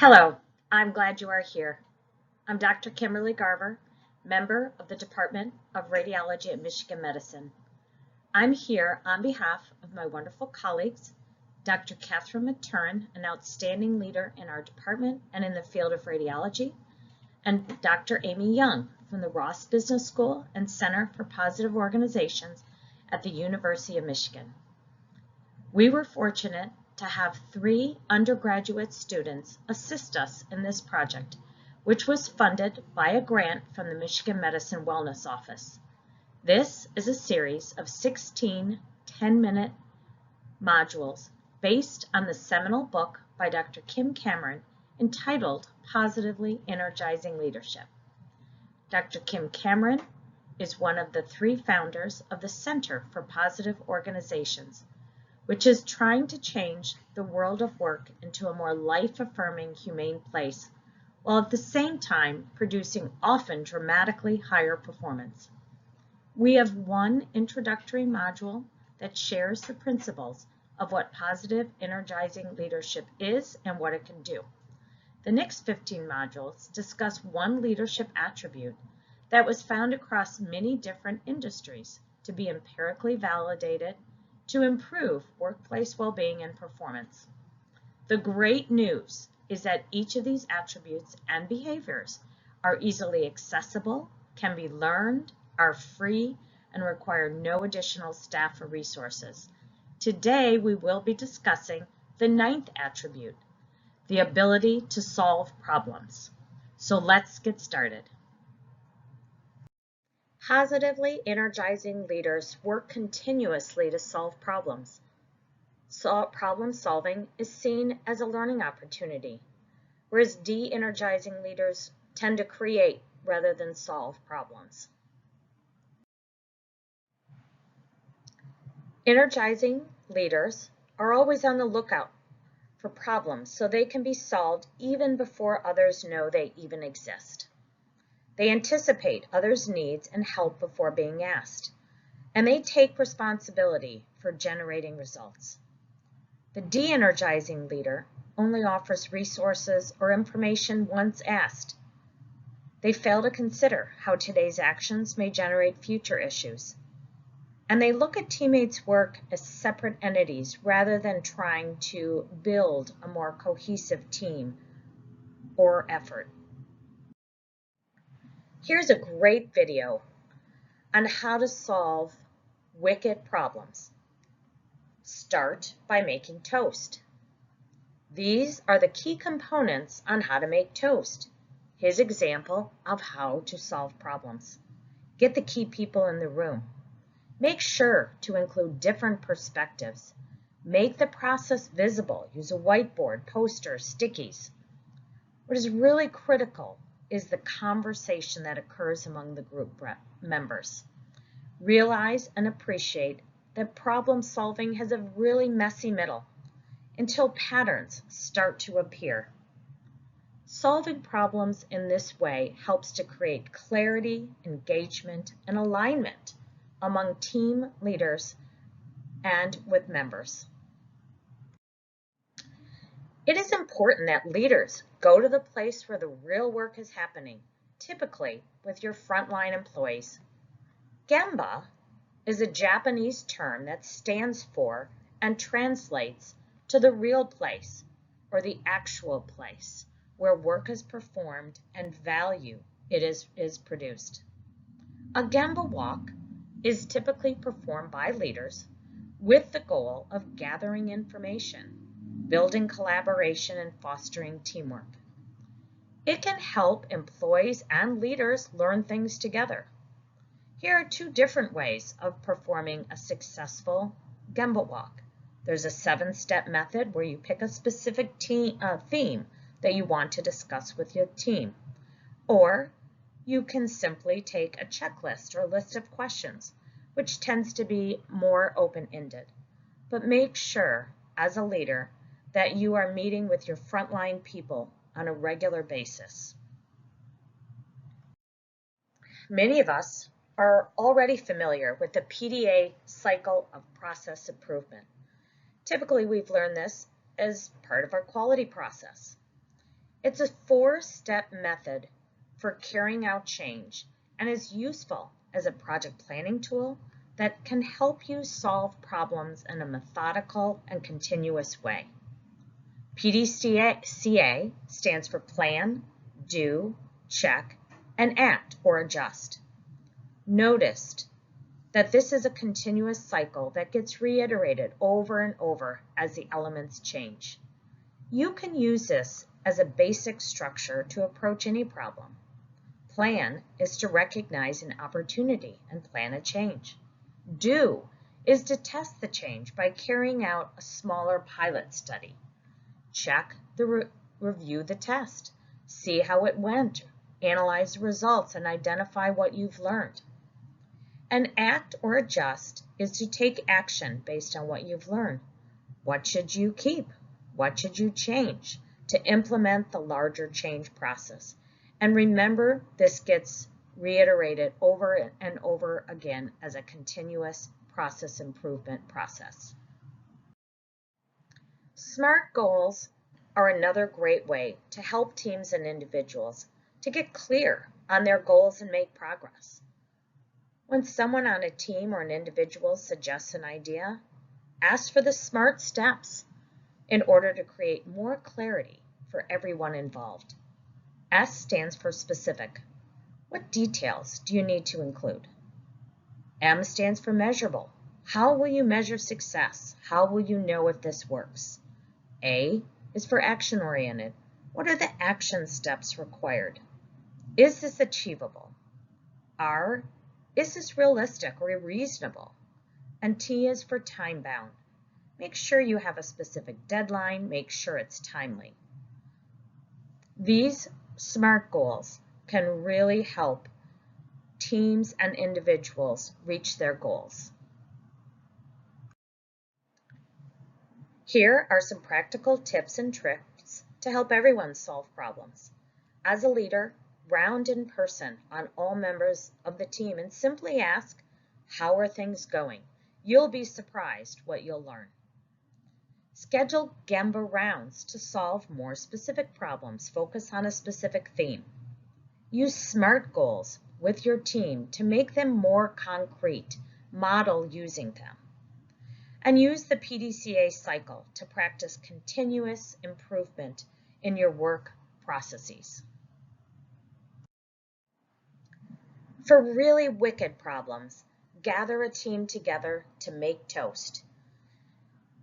Hello, I'm glad you are here. I'm Dr. Kimberly Garver, member of the Department of Radiology at Michigan Medicine. I'm here on behalf of my wonderful colleagues, Dr. Catherine Maturin, an outstanding leader in our department and in the field of radiology, and Dr. Amy Young from the Ross Business School and Center for Positive Organizations at the University of Michigan. We were fortunate to have 3 undergraduate students assist us in this project, which was funded by a grant from the Michigan Medicine Wellness Office. This is a series of 16 10-minute modules based on the seminal book by Dr. Kim Cameron entitled Positively Energizing Leadership. Dr. Kim Cameron is one of the 3 founders of the Center for Positive Organizations, which is trying to change the world of work into a more life-affirming, humane place, while at the same time producing often dramatically higher performance. We have one introductory module that shares the principles of what positive, energizing leadership is and what it can do. The next 15 modules discuss one leadership attribute that was found across many different industries to be empirically validated to improve workplace well-being and performance. The great news is that each of these attributes and behaviors are easily accessible, can be learned, are free, and require no additional staff or resources. Today, we will be discussing the 9th attribute, the ability to solve problems. So let's get started. Positively energizing leaders work continuously to solve problems. Problem solving is seen as a learning opportunity, whereas de-energizing leaders tend to create rather than solve problems. Energizing leaders are always on the lookout for problems so they can be solved even before others know they even exist. They anticipate others' needs and help before being asked, and they take responsibility for generating results. The de-energizing leader only offers resources or information once asked. They fail to consider how today's actions may generate future issues, and they look at teammates' work as separate entities rather than trying to build a more cohesive team or effort. Here's a great video on how to solve wicked problems. Start by making toast. These are the key components on how to make toast. His example of how to solve problems. Get the key people in the room. Make sure to include different perspectives. Make the process visible. Use a whiteboard, posters, stickies. What is really critical is the conversation that occurs among the group members. Realize and appreciate that problem solving has a really messy middle until patterns start to appear. Solving problems in this way helps to create clarity, engagement, and alignment among team leaders and with members. It is important that leaders go to the place where the real work is happening, typically with your frontline employees. Gemba is a Japanese term that stands for and translates to the real place or the actual place where work is performed and value is produced. A Gemba walk is typically performed by leaders with the goal of gathering information, building collaboration, and fostering teamwork. It can help employees and leaders learn things together. Here are 2 different ways of performing a successful Gemba walk. There's a 7-step method where you pick a specific theme that you want to discuss with your team. Or you can simply take a checklist or list of questions, which tends to be more open-ended. But make sure, as a leader, that you are meeting with your frontline people on a regular basis. Many of us are already familiar with the PDA cycle of process improvement. Typically, we've learned this as part of our quality process. It's a 4-step method for carrying out change and is useful as a project planning tool that can help you solve problems in a methodical and continuous way. PDCA stands for plan, do, check, and act or adjust. Notice that this is a continuous cycle that gets reiterated over and over as the elements change. You can use this as a basic structure to approach any problem. Plan is to recognize an opportunity and plan a change. Do is to test the change by carrying out a smaller pilot study. Check review the test, see how it went, analyze the results, and identify what you've learned. And act or adjust is to take action based on what you've learned. What should you keep? What should you change to implement the larger change process? And remember, this gets reiterated over and over again as a continuous process improvement process. SMART goals are another great way to help teams and individuals to get clear on their goals and make progress. When someone on a team or an individual suggests an idea, ask for the SMART steps in order to create more clarity for everyone involved. S stands for specific. What details do you need to include? M stands for measurable. How will you measure success? How will you know if this works? A is for action-oriented. What are the action steps required? Is this achievable? R, is this realistic or reasonable? And T is for time-bound. Make sure you have a specific deadline. Make sure it's timely. These SMART goals can really help teams and individuals reach their goals. Here are some practical tips and tricks to help everyone solve problems. As a leader, round in person on all members of the team and simply ask, how are things going? You'll be surprised what you'll learn. Schedule Gemba rounds to solve more specific problems. Focus on a specific theme. Use SMART goals with your team to make them more concrete. Model using them. And use the PDCA cycle to practice continuous improvement in your work processes. For really wicked problems, gather a team together to make toast.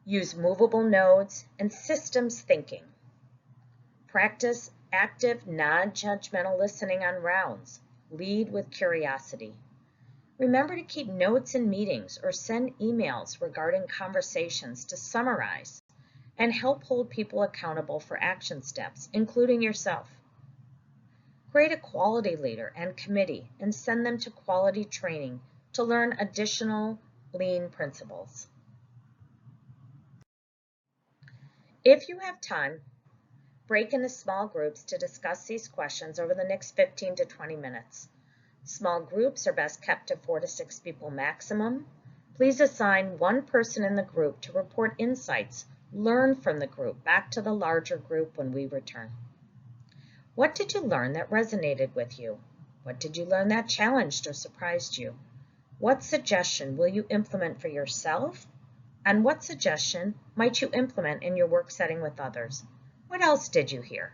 Use movable nodes and systems thinking. Practice active, non-judgmental listening on rounds. Lead with curiosity. Remember to keep notes in meetings or send emails regarding conversations to summarize and help hold people accountable for action steps, including yourself. Create a quality leader and committee and send them to quality training to learn additional lean principles. If you have time, break into small groups to discuss these questions over the next 15 to 20 minutes. Small groups are best kept to 4 to 6 people maximum. Please assign one person in the group to report insights, learn from the group back to the larger group when we return. What did you learn that resonated with you? What did you learn that challenged or surprised you? What suggestion will you implement for yourself? And what suggestion might you implement in your work setting with others? What else did you hear?